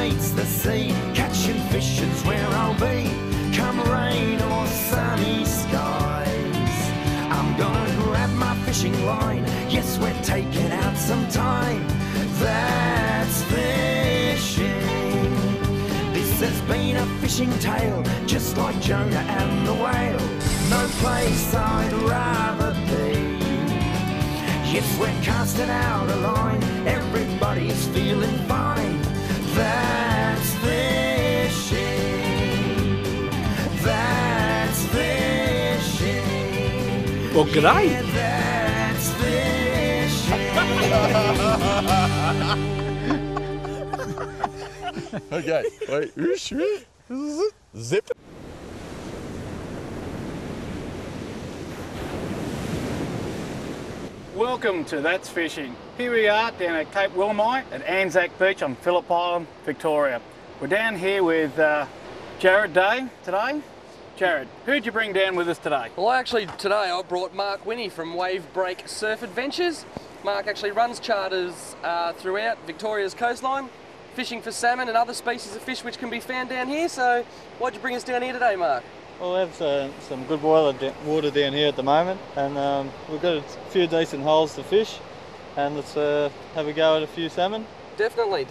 meets the sea. Catching fish is where I'll be, come rain or sunny skies. I'm gonna grab my fishing line, yes, we're taking out some time. That's fishing. This has been a fishing tale, just like Jonah and the whale. No place I'd rather be. Yes, we're casting out a line, everybody's feeling fine. That's fishing. That's fishing. Well, g'day. Yeah, that's fishing. Okay, wait. Zip. Welcome to That's Fishing. Here we are down at Cape Willamette at Anzac Beach on Phillip Island, Victoria. We're down here with Jared Day today. Jared, who'd you bring down with us today? Well, today I brought Mark Winnie from Wave Break Surf Adventures. Mark actually runs charters throughout Victoria's coastline, fishing for salmon and other species of fish which can be found down here. So why'd you bring us down here today, Mark? Well, we have some good water down here at the moment, and we've got a few decent holes to fish, and let's have a go at a few salmon. Definitely.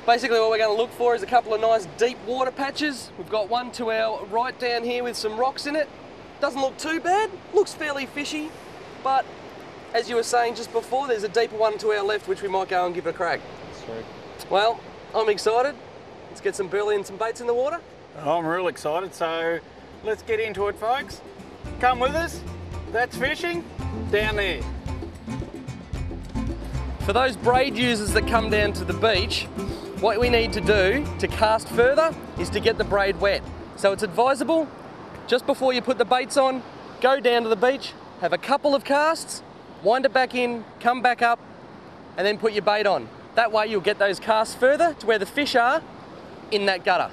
Basically what we're going to look for is a couple of nice deep water patches. We've got one to our right down here with some rocks in it. Doesn't look too bad, looks fairly fishy, but as you were saying just before, there's a deeper one to our left which we might go and give it a crack. That's right. Well, I'm excited. Let's get some burley and some baits in the water. I'm real excited, so let's get into it, folks. Come with us. That's fishing down there. For those braid users that come down to the beach, what we need to do to cast further is to get the braid wet. So it's advisable, just before you put the baits on, go down to the beach, have a couple of casts, wind it back in, come back up, and then put your bait on. That way you'll get those casts further to where the fish are in that gutter.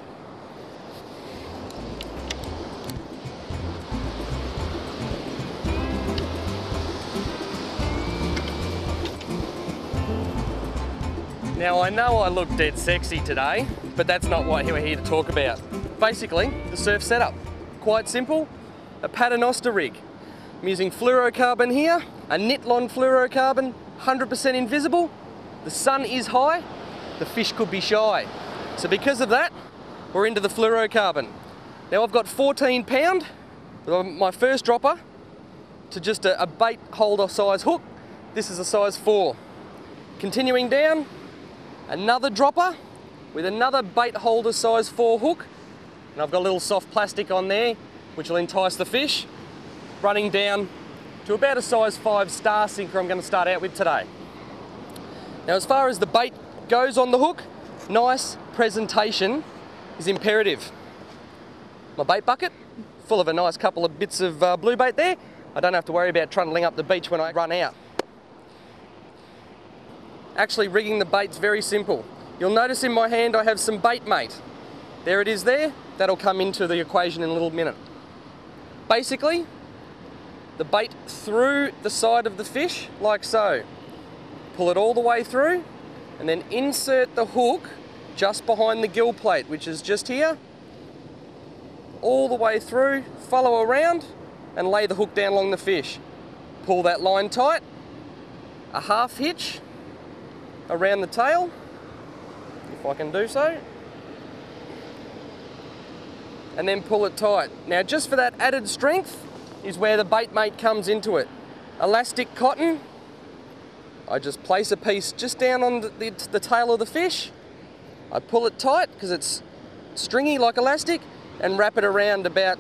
Now I know I look dead sexy today, but that's not what we're here to talk about. Basically, the surf setup. Quite simple, a paternoster rig. I'm using fluorocarbon here, a Nitlon fluorocarbon, 100% invisible. The sun is high, the fish could be shy. So because of that, we're into the fluorocarbon. Now I've got 14 pound, my first dropper, to just a bait holder size hook. This is a size 4. Continuing down, another dropper with another bait holder size 4 hook, and I've got a little soft plastic on there which will entice the fish, running down to about a size 5 star sinker I'm going to start out with today. Now as far as the bait goes on the hook, nice presentation is imperative. My bait bucket full of a nice couple of bits of blue bait there. I don't have to worry about trundling up the beach when I run out. Actually rigging the bait's very simple. You'll notice in my hand I have some bait mate. There it is there, that'll come into the equation in a little minute. Basically, the bait through the side of the fish, like so. Pull it all the way through, and then insert the hook just behind the gill plate, which is just here. All the way through, follow around, and lay the hook down along the fish. Pull that line tight, a half hitch, around the tail, if I can do so, and then pull it tight. Now just for that added strength is where the bait mate comes into it. Elastic cotton, I just place a piece just down on the tail of the fish, I pull it tight because it's stringy like elastic, and wrap it around about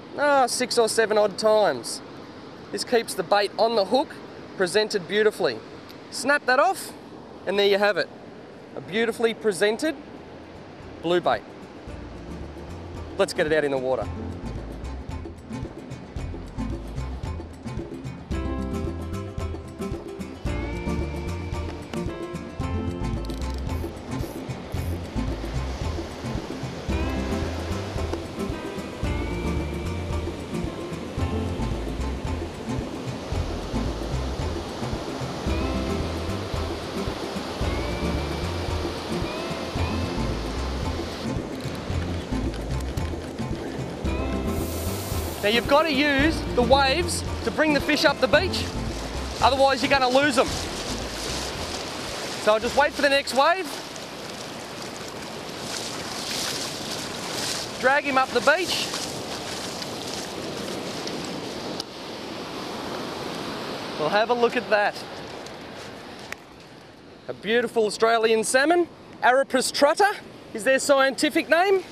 6 or 7 odd times. This keeps the bait on the hook, presented beautifully. Snap that off, and there you have it, a beautifully presented blue bait. Let's get it out in the water. Now you've got to use the waves to bring the fish up the beach, otherwise you're going to lose them. So I'll just wait for the next wave, drag him up the beach, we'll have a look at that. A beautiful Australian salmon, Aropus trutta is their scientific name,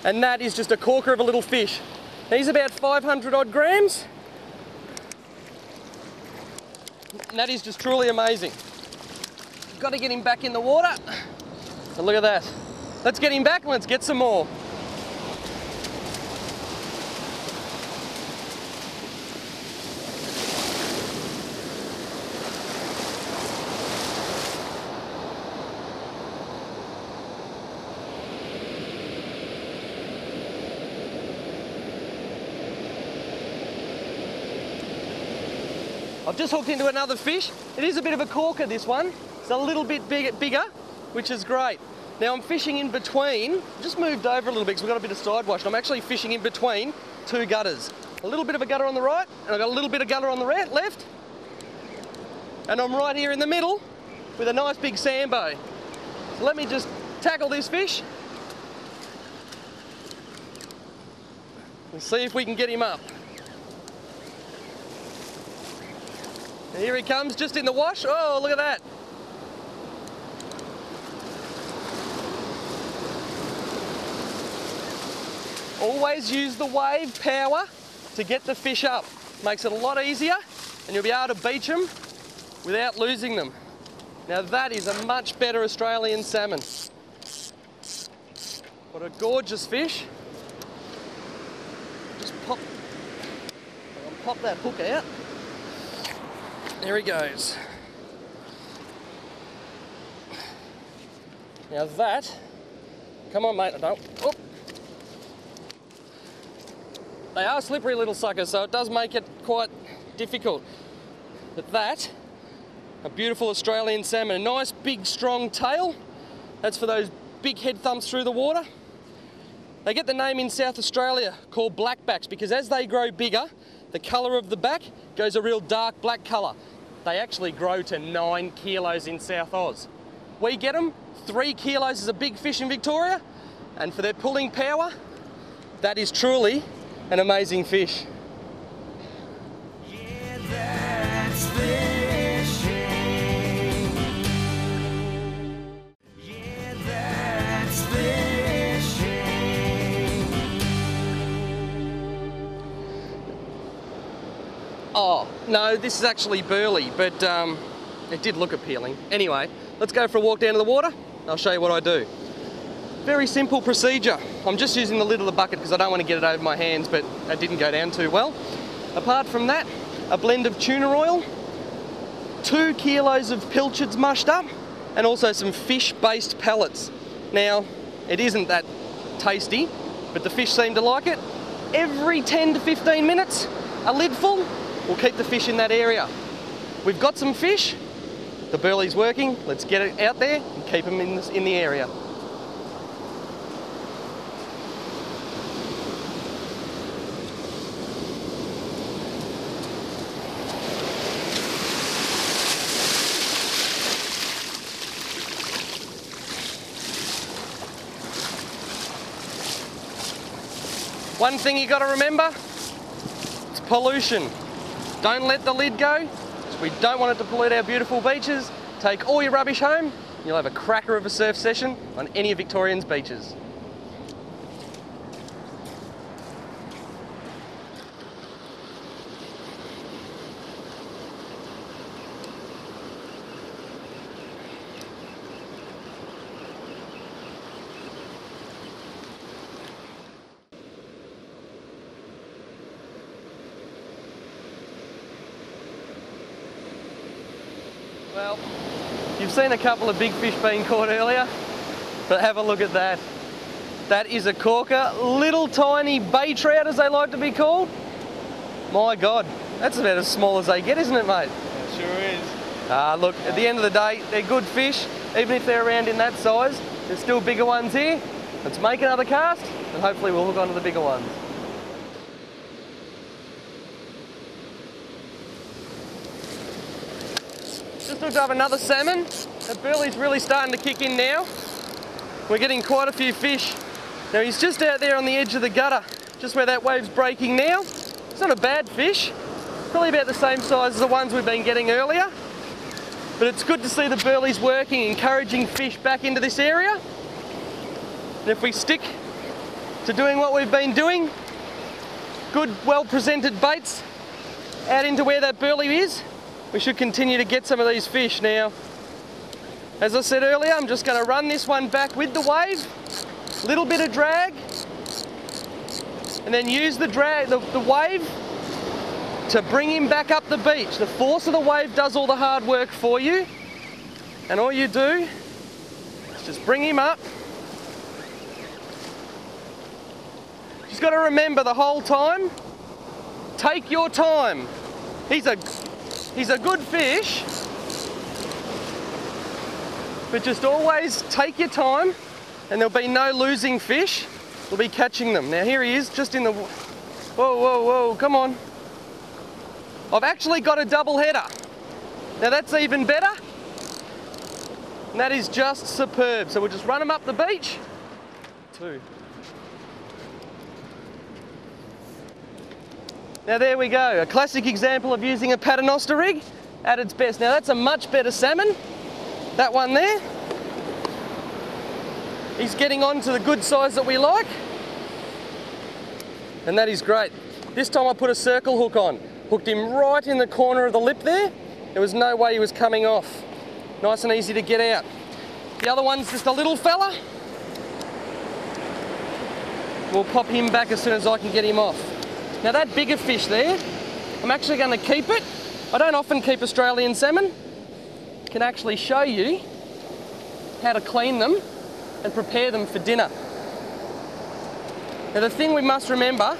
and that is just a corker of a little fish. He's about 500 odd grams, and that is just truly amazing. Got to get him back in the water, and look at that. Let's get him back and let's get some more. I've just hooked into another fish. It is a bit of a corker, this one. It's a little bit bigger, which is great. Now I'm fishing in between, just moved over a little bit because we've got a bit of side wash, and I'm actually fishing in between two gutters. A little bit of a gutter on the right, and I've got a little bit of gutter on the left. And I'm right here in the middle with a nice big sambo. So let me just tackle this fish and see if we can get him up. And here he comes, just in the wash. Oh, look at that. Always use the wave power to get the fish up. Makes it a lot easier, and you'll be able to beach them without losing them. Now that is a much better Australian salmon. What a gorgeous fish. Just pop that hook out. There he goes. Now that, come on mate, don't. Oh. They are slippery little suckers, so it does make it quite difficult. But that, a beautiful Australian salmon, a nice big strong tail. That's for those big head thumps through the water. They get the name in South Australia called blackbacks because as they grow bigger, the colour of the back goes a real dark black colour. They actually grow to 9 kilos in South Oz. We get them, 3 kilos is a big fish in Victoria, and for their pulling power, that is truly an amazing fish. Yeah, that's fishing. Yeah, that's fishing. Oh, no, this is actually burley, but it did look appealing. Anyway, let's go for a walk down to the water. I'll show you what I do. Very simple procedure. I'm just using the lid of the bucket because I don't want to get it over my hands, but it didn't go down too well. Apart from that, a blend of tuna oil, 2 kilos of pilchards mushed up, and also some fish-based pellets. Now, it isn't that tasty, but the fish seem to like it. Every 10 to 15 minutes, a lid full will keep the fish in that area. We've got some fish, the burley's working, let's get it out there and keep them in the area. One thing you got to remember, it's pollution. Don't let the lid go. We don't want it to pollute our beautiful beaches. Take all your rubbish home, and you'll have a cracker of a surf session on any of Victorian's beaches. Well, you've seen a couple of big fish being caught earlier, but have a look at that. That is a corker, little tiny bay trout as they like to be called. My God, that's about as small as they get, isn't it, mate? It sure is. Look, at the end of the day, they're good fish. Even if they're around in that size, there's still bigger ones here. Let's make another cast, and hopefully we'll hook onto the bigger ones. just looked up another salmon. The burley's really starting to kick in now. We're getting quite a few fish. Now he's just out there on the edge of the gutter, just where that wave's breaking now. It's not a bad fish. Probably about the same size as the ones we've been getting earlier. But it's good to see the burleys working, encouraging fish back into this area. And if we stick to doing what we've been doing, good, well-presented baits out into where that burley is, we should continue to get some of these fish. Now, as I said earlier, I'm just going to run this one back with the wave, little bit of drag, and then use the drag, the wave to bring him back up the beach. The force of the wave does all the hard work for you, and all you do is just bring him up. Just got to remember the whole time, take your time. He's a good fish, but just always take your time, and there'll be no losing fish. We'll be catching them. Now here he is, just in the... Whoa, whoa, whoa, come on. I've actually got a double header. Now that's even better. And that is just superb. So we'll just run them up the beach. 2. Now there we go, a classic example of using a paternoster rig at its best. Now that's a much better salmon, that one there. He's getting on to the good size that we like. And that is great. This time I put a circle hook on. Hooked him right in the corner of the lip there. There was no way he was coming off. Nice and easy to get out. The other one's just a little fella. We'll pop him back as soon as I can get him off. Now that bigger fish there, I'm actually going to keep it. I don't often keep Australian salmon. I can actually show you how to clean them and prepare them for dinner. Now the thing we must remember,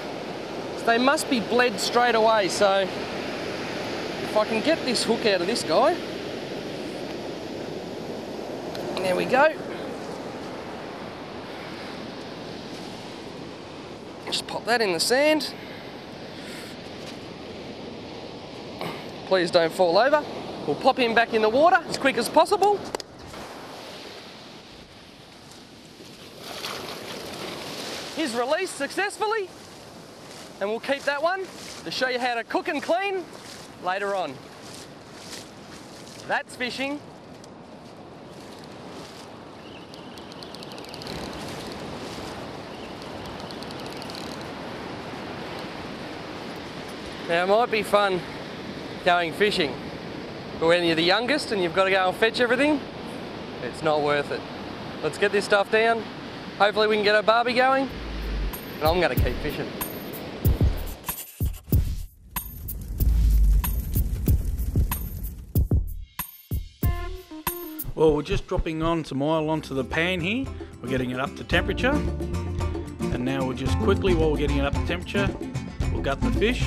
they must be bled straight away, so if I can get this hook out of this guy, there we go. Just pop that in the sand. Please don't fall over. We'll pop him back in the water as quick as possible. He's released successfully. And we'll keep that one to show you how to cook and clean later on. That's fishing. Now it might be fun going fishing, but when you're the youngest and you've got to go and fetch everything, it's not worth it. Let's get this stuff down. Hopefully we can get a barbie going, and I'm going to keep fishing. Well, we're just dropping on some oil onto the pan here. We're getting it up to temperature. And now we'll just quickly, while we're getting it up to temperature, we'll gut the fish.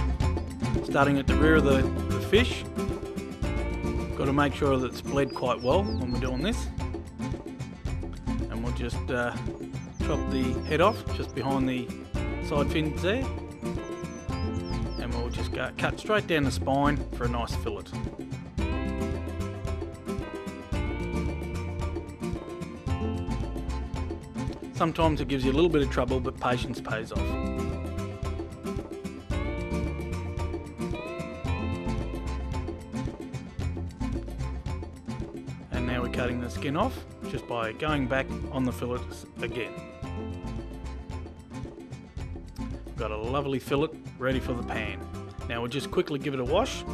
Starting at the rear of the fish. Got to make sure that it's bled quite well when we're doing this. And we'll just chop the head off just behind the side fins there. And we'll just cut straight down the spine for a nice fillet. Sometimes it gives you a little bit of trouble, but patience pays off. And now we're cutting the skin off just by going back on the fillets again. We've got a lovely fillet ready for the pan. Now we'll just quickly give it a wash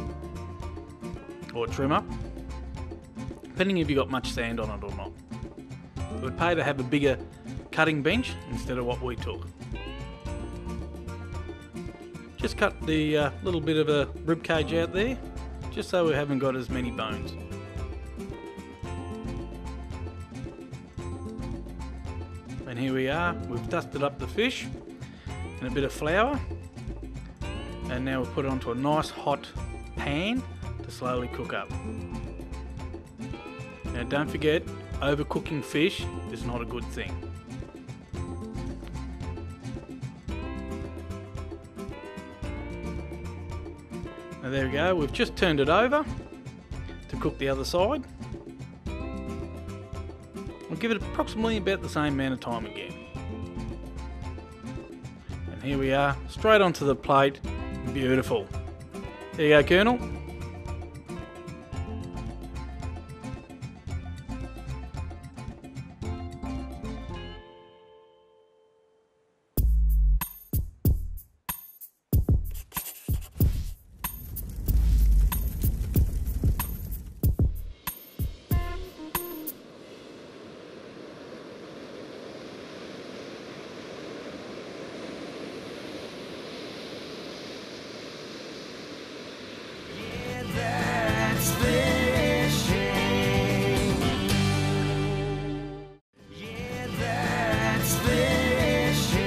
or trim up, depending if you've got much sand on it or not. It would pay to have a bigger cutting bench instead of what we took. Just cut the little bit of a rib cage out there, just so we haven't got as many bones. And here we are, we've dusted up the fish in a bit of flour, and now we'll put it onto a nice hot pan to slowly cook up. Now don't forget, overcooking fish is not a good thing. Now there we go, we've just turned it over to cook the other side. I'll give it approximately about the same amount of time again. And here we are, straight onto the plate. Beautiful. There you go, Colonel. That's fishing. Yeah, that's fishing.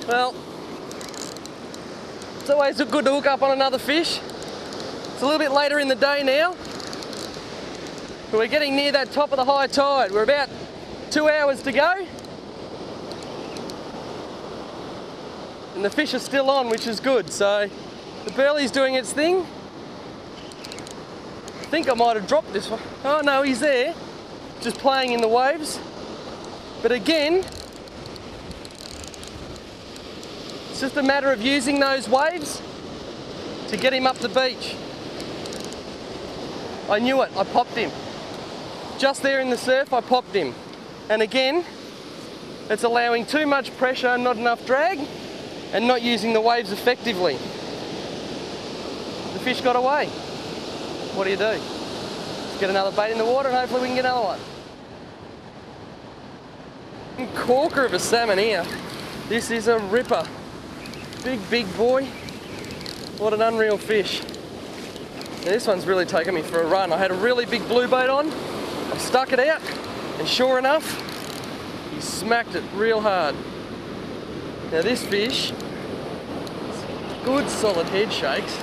Well, it's always good to hook up on another fish. It's a little bit later in the day now, but we're getting near that top of the high tide. We're about 2 hours to go, and the fish are still on, which is good. So the burley's doing its thing. I think I might have dropped this one. Oh no, he's there, just playing in the waves. But again, it's just a matter of using those waves to get him up the beach. I knew it, I popped him. Just there in the surf, I popped him. And again, it's allowing too much pressure, not enough drag, and not using the waves effectively. The fish got away. What do? Just get another bait in the water and hopefully we can get another one. Corker of a salmon here. This is a ripper. Big boy. What an unreal fish. Now this one's really taken me for a run. I had a really big blue bait on, I stuck it out, and sure enough, he smacked it real hard. Now this fish, good solid head shakes.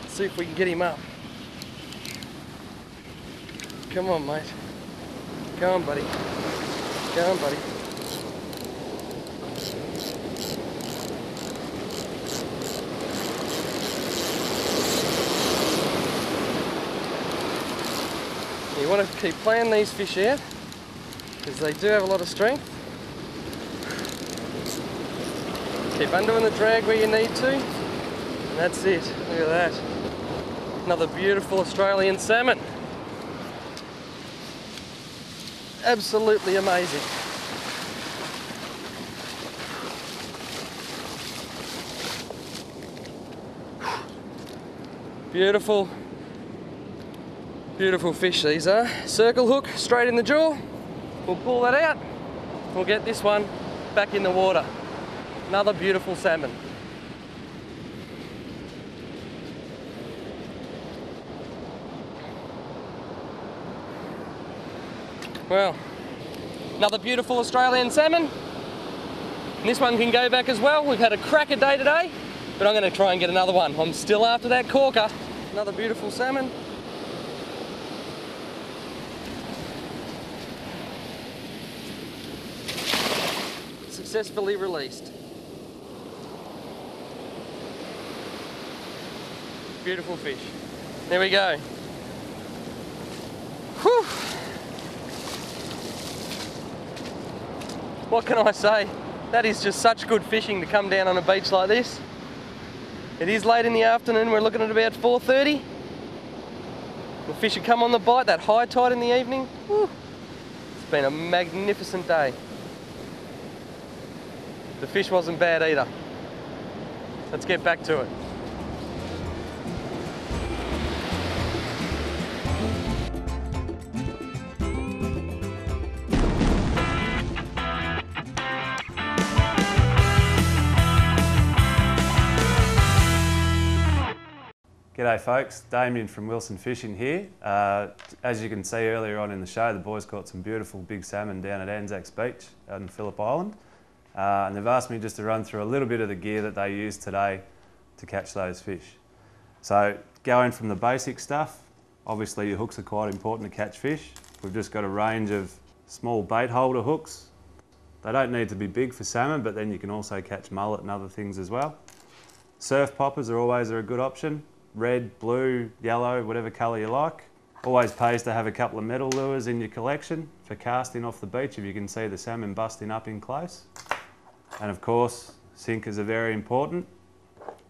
Let's see if we can get him up. Come on, mate. Go on, buddy. Go on, buddy. You want to keep playing these fish out because they do have a lot of strength. Keep undoing the drag where you need to, and that's it. Look at that. Another beautiful Australian salmon. Absolutely amazing. Beautiful. Beautiful fish these are. Circle hook straight in the jaw. We'll pull that out. We'll get this one back in the water. Another beautiful salmon. Well, another beautiful Australian salmon. And this one can go back as well. We've had a cracker day today, but I'm going to try and get another one. I'm still after that corker. Another beautiful salmon. Successfully released. Beautiful fish. There we go. Whew. What can I say? That is just such good fishing to come down on a beach like this. It is late in the afternoon, we're looking at about 4:30. The fish have come on the bite, that high tide in the evening. Whew. It's been a magnificent day. The fish wasn't bad either. Let's get back to it. G'day folks, Damien from Wilson Fishing here. As you can see earlier on in the show, the boys caught some beautiful big salmon down at Anzacs Beach out in Phillip Island. and they've asked me just to run through a little bit of the gear that they use today to catch those fish. So going from the basic stuff, obviously your hooks are quite important to catch fish. We've just got a range of small bait holder hooks. They don't need to be big for salmon, but then you can also catch mullet and other things as well. Surf poppers are always a good option. Red, blue, yellow, whatever colour you like. Always pays to have a couple of metal lures in your collection for casting off the beach if you can see the salmon busting up in close. And of course, sinkers are very important.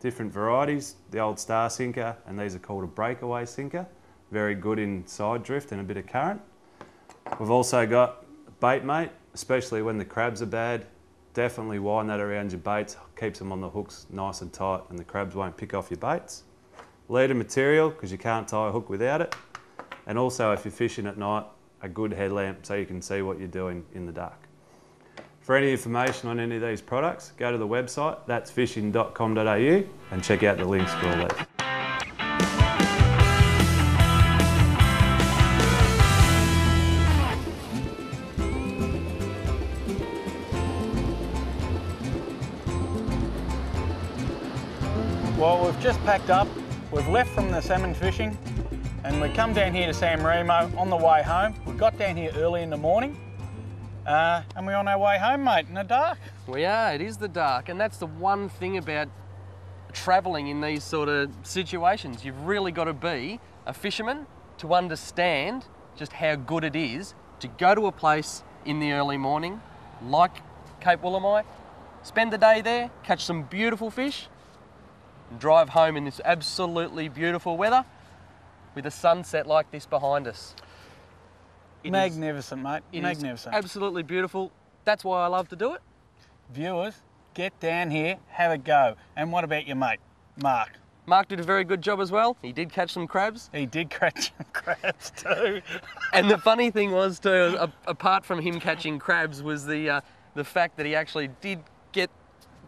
Different varieties, the old star sinker, and these are called a breakaway sinker. Very good in side drift and a bit of current. We've also got bait mate, especially when the crabs are bad. Definitely wind that around your baits, keeps them on the hooks nice and tight and the crabs won't pick off your baits. Leader material, because you can't tie a hook without it. And also if you're fishing at night, a good headlamp so you can see what you're doing in the dark. For any information on any of these products, go to the website, that'sfishing.com.au, and check out the links for all these. Well, we've just packed up. We've left from the salmon fishing and we come down here to San Remo on the way home. We got down here early in the morning and we're on our way home, mate, in the dark. We are, it is the dark, and that's the one thing about travelling in these sort of situations. You've really got to be a fisherman to understand just how good it is to go to a place in the early morning, like Cape Woolamai, spend the day there, catch some beautiful fish, and drive home in this absolutely beautiful weather with a sunset like this behind us. Magnificent, mate, magnificent. Absolutely beautiful. That's why I love to do it. Viewers, get down here, have a go. And what about your mate, Mark? Mark did a very good job as well. He did catch some crabs. He did catch some crabs too. And the funny thing was too, apart from him catching crabs, was the fact that he actually did get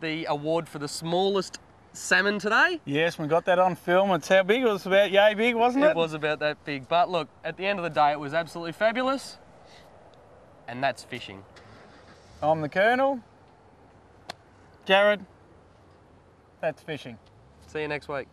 the award for the smallest salmon today. Yes, we got that on film. It's how big? It was about yay big, wasn't it? It was about that big. But look, at the end of the day, it was absolutely fabulous. And that's fishing. I'm the Colonel. Jared, that's fishing. See you next week.